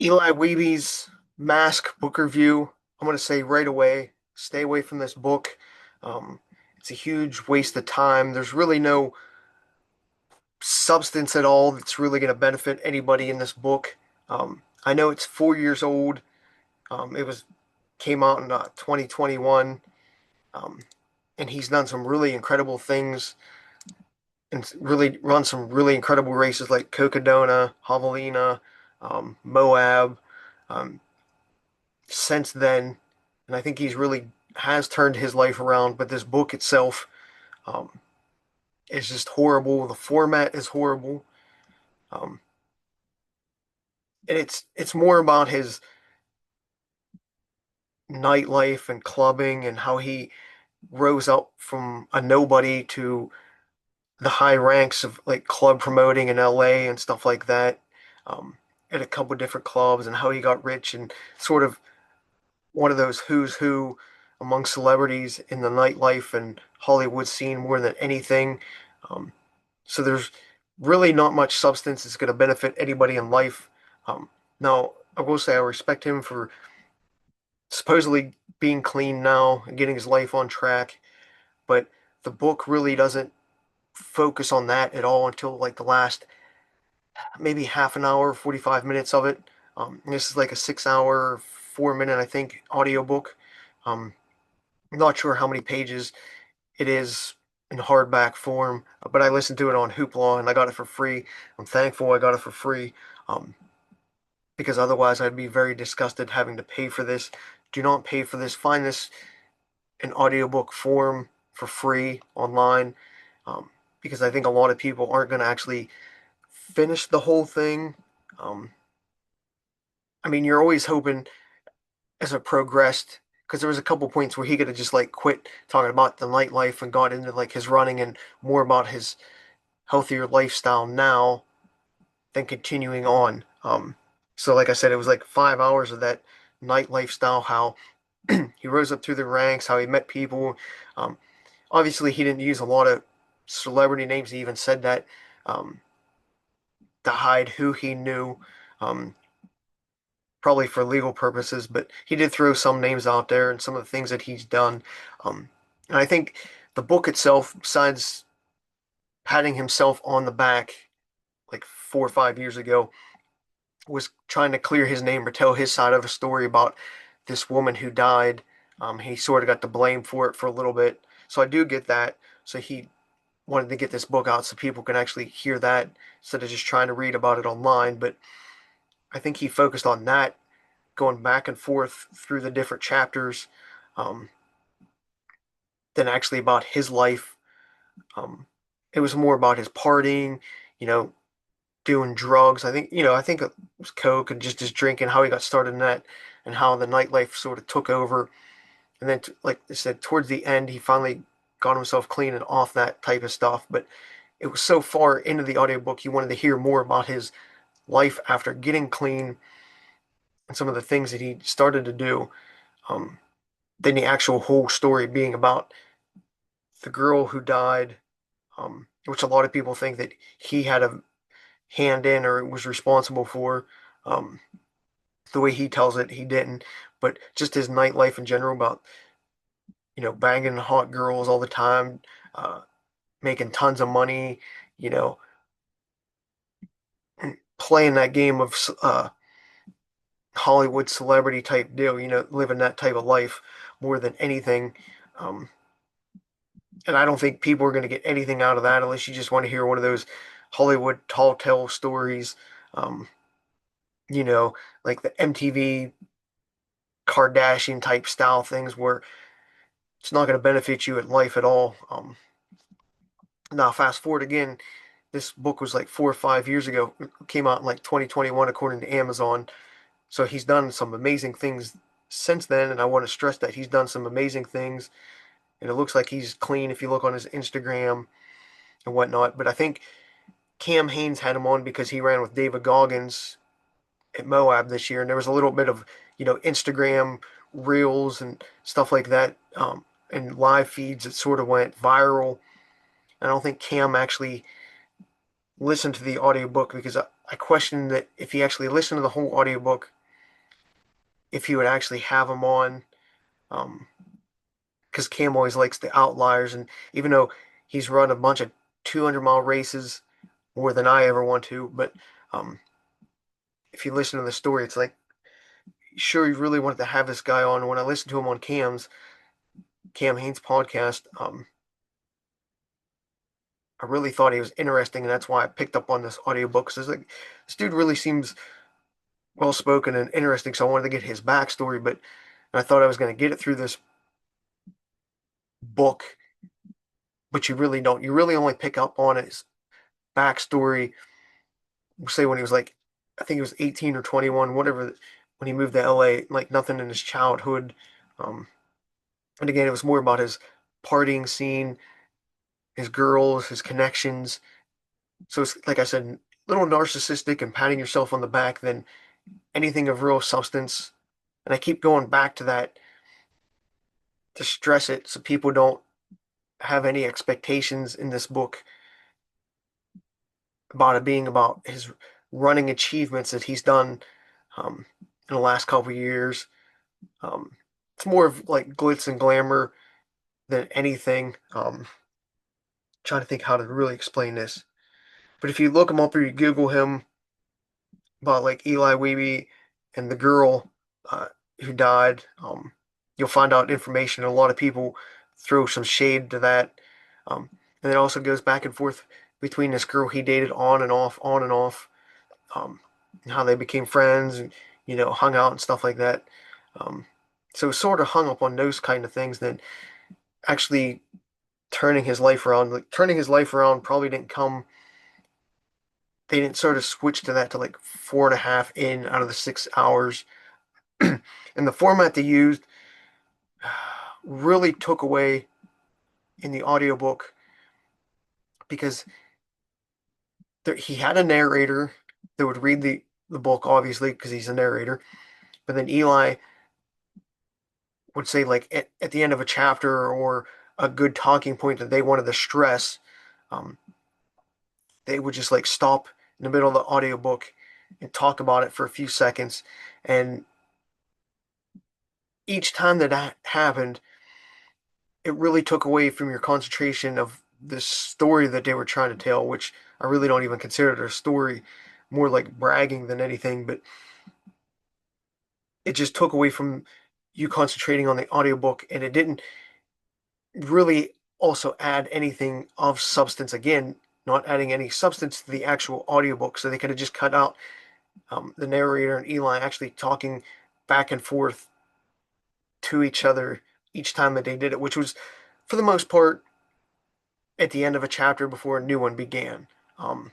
Eli Weeby's Mask book review. I'm going to say right away, stay away from this book. Um, it's a huge waste of time. There's really no substance at all that's really going to benefit anybody in this book. I know it's 4 years old. It was came out in 2021, um, and he's done some really incredible things and really run some really incredible races like Cocodona, Javelina, Moab. Um, since then, and I think he's really has turned his life around. But this book itself um, is just horrible. The format is horrible, um, and it's more about his nightlife and clubbing and how he rose up from a nobody to the high ranks of like club promoting in LA and stuff like that. Um, at a couple different clubs and how he got rich and sort of one of those who's who among celebrities in the nightlife and Hollywood scene more than anything. Um, so there's really not much substance that's going to benefit anybody in life. Um, Now, I will say I respect him for supposedly being clean now and getting his life on track, but the book really doesn't focus on that at all until like the last maybe half an hour, 45 minutes of it. And this is like a 6 hour, 4 minute, I think, audiobook. Um, I'm not sure how many pages it is in hardback form, but I listened to it on Hoopla and I got it for free. I'm thankful I got it for free, um, because otherwise I'd be very disgusted having to pay for this. Do not pay for this. Find this in audiobook form for free online, um, because I think a lot of people aren't going to actually finish the whole thing. Um, I mean, you're always hoping as it progressed, because there was a couple points where he could have just like quit talking about the nightlife and got into like his running and more about his healthier lifestyle now than continuing on. So like I said, it was like 5 hours of that night lifestyle, how he rose up through the ranks, how he met people. Um, Obviously, he didn't use a lot of celebrity names. He even said that um, to hide who he knew. Um, Probably for legal purposes, but he did throw some names out there and some of the things that he's done. Um, and I think the book itself, besides patting himself on the back like 4 or 5 years ago, was trying to clear his name or tell his side of a story about this woman who died. He sort of got the blame for it for a little bit. So I do get that. So he wanted to get this book out so people can actually hear that instead of just trying to read about it online. But I think he focused on that going back and forth through the different chapters, um, than actually about his life. Um, it was more about his partying, you know, doing drugs. I think it was coke and just his drinking, how he got started in that, and how the nightlife sort of took over. And then, like I said, towards the end, he finally got himself clean and off that type of stuff. But it was so far into the audiobook, you wanted to hear more about his life after getting clean and some of the things that he started to do. Um, than the actual whole story being about the girl who died, which a lot of people think that he had a hand in or was responsible for. Um, the way he tells it, he didn't. But just his nightlife in general, about banging hot girls all the time, uh, making tons of money, you know, playing that game of Hollywood celebrity type deal, living that type of life more than anything. Um, And I don't think people are going to get anything out of that unless you just want to hear one of those Hollywood tall tale stories, um, you know, like the MTV Kardashian type style things where it's not going to benefit you in life at all. Now, fast forward again, this book was like 4 or 5 years ago. It came out in like 2021, according to Amazon. So he's done some amazing things since then. And I want to stress that he's done some amazing things. And it looks like he's clean if you look on his Instagram and whatnot. But I think Cam Hanes had him on because he ran with David Goggins at Moab this year, and there was a little bit of Instagram reels and stuff like that, and live feeds that sort of went viral. I don't think Cam actually listened to the audiobook because I questioned that if he actually listened to the whole audiobook, if he would actually have him on. Um, because Cam always likes the outliers, and even though he's run a bunch of 200-mile races more than I ever want to, but um, if you listen to the story, it's like sure he really wanted to have this guy on. When I listened to him on Cam Hanes podcast, I really thought he was interesting, and that's why I picked up on this audiobook. Because like this dude really seems well spoken and interesting, so I wanted to get his backstory, but I thought I was going to get it through this book, but you really don't. You really only pick up on his backstory, say when he was like, I think he was 18 or 21, whatever, when he moved to LA, like nothing in his childhood. Um, and again, it was more about his partying scene, his girls, his connections. So it's like I said, a little narcissistic and patting yourself on the back than anything of real substance. And I keep going back to that to stress it so people don't have any expectations in this book about it being about his running achievements that he's done um, in the last couple of years. Um, it's more of like glitz and glamour than anything. Trying to think how to really explain this. But if you look him up or you Google him about like Eli Wehbe and the girl uh, who died, you'll find out information. A lot of people throw some shade to that. And it also goes back and forth between this girl he dated on and off, and how they became friends and, hung out and stuff like that. Um, so sort of hung up on those kind of things than actually turning his life around. Like turning his life around probably didn't come. They didn't sort of switch to that to like 4.5 in out of the 6 hours, and the format they used really took away in the audiobook because he had a narrator that would read the book, obviously, because he's a narrator. But then Eli would say, like, at the end of a chapter or a good talking point that they wanted to stress, um, they would just like stop in the middle of the audiobook and talk about it for a few seconds. And each time that happened, it really took away from your concentration of the story that they were trying to tell, which I really don't even consider it a story, more like bragging than anything. But it just took away from you concentrating on the audiobook, and it didn't really also add anything of substance. Again, not adding any substance to the actual audiobook, so they could have just cut out the narrator and Eli actually talking back and forth to each other each time that they did it, which was for the most part at the end of a chapter before a new one began. Um,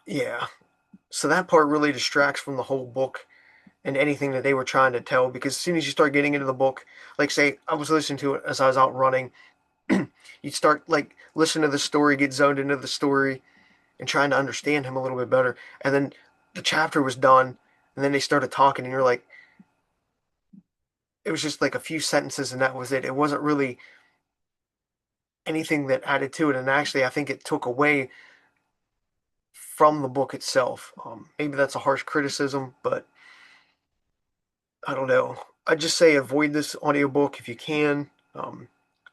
yeah, so that part really distracts from the whole book and anything that they were trying to tell, because as soon as you start getting into the book, like say I was listening to it as I was out running, you'd start like listening to the story, get zoned into the story and trying to understand him a little bit better. And then the chapter was done, and then they started talking, and you're like, it was just like a few sentences, and that was it. It wasn't really anything that added to it. And actually, I think it took away from the book itself. Maybe that's a harsh criticism, but I don't know. I just say avoid this audiobook if you can.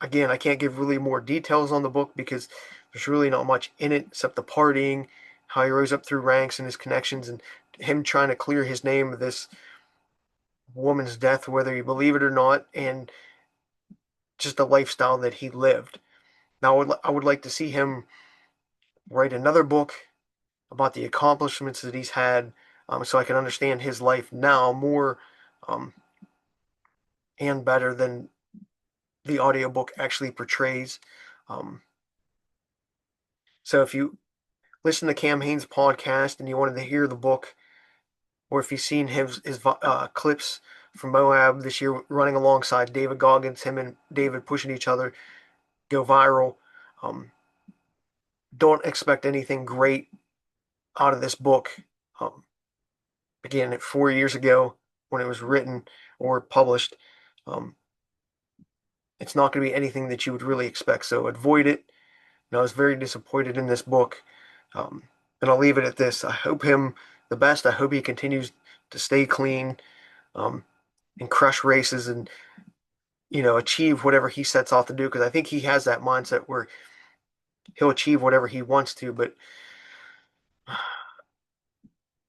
Again, I can't give really more details on the book because there's really not much in it except the partying, how he rose up through ranks and his connections, and him trying to clear his name of this woman's death, whether you believe it or not, and just the lifestyle that he lived. Now, I would like to see him write another book about the accomplishments that he's had, so I can understand his life now more um, and better than the audiobook actually portrays. Um, so if you listen to Cam Hanes' podcast and you wanted to hear the book, or if you've seen his clips from Moab this year running alongside David Goggins, him and David pushing each other, go viral. Um, don't expect anything great out of this book. Um, Again, 4 years ago when it was written or published, um, it's not going to be anything that you would really expect. So avoid it. And I was very disappointed in this book. Um, and I'll leave it at this. I hope him the best. I hope he continues to stay clean, um, and crush races and, achieve whatever he sets off to do. Because I think he has that mindset where he'll achieve whatever he wants to. But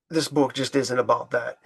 this book just isn't about that.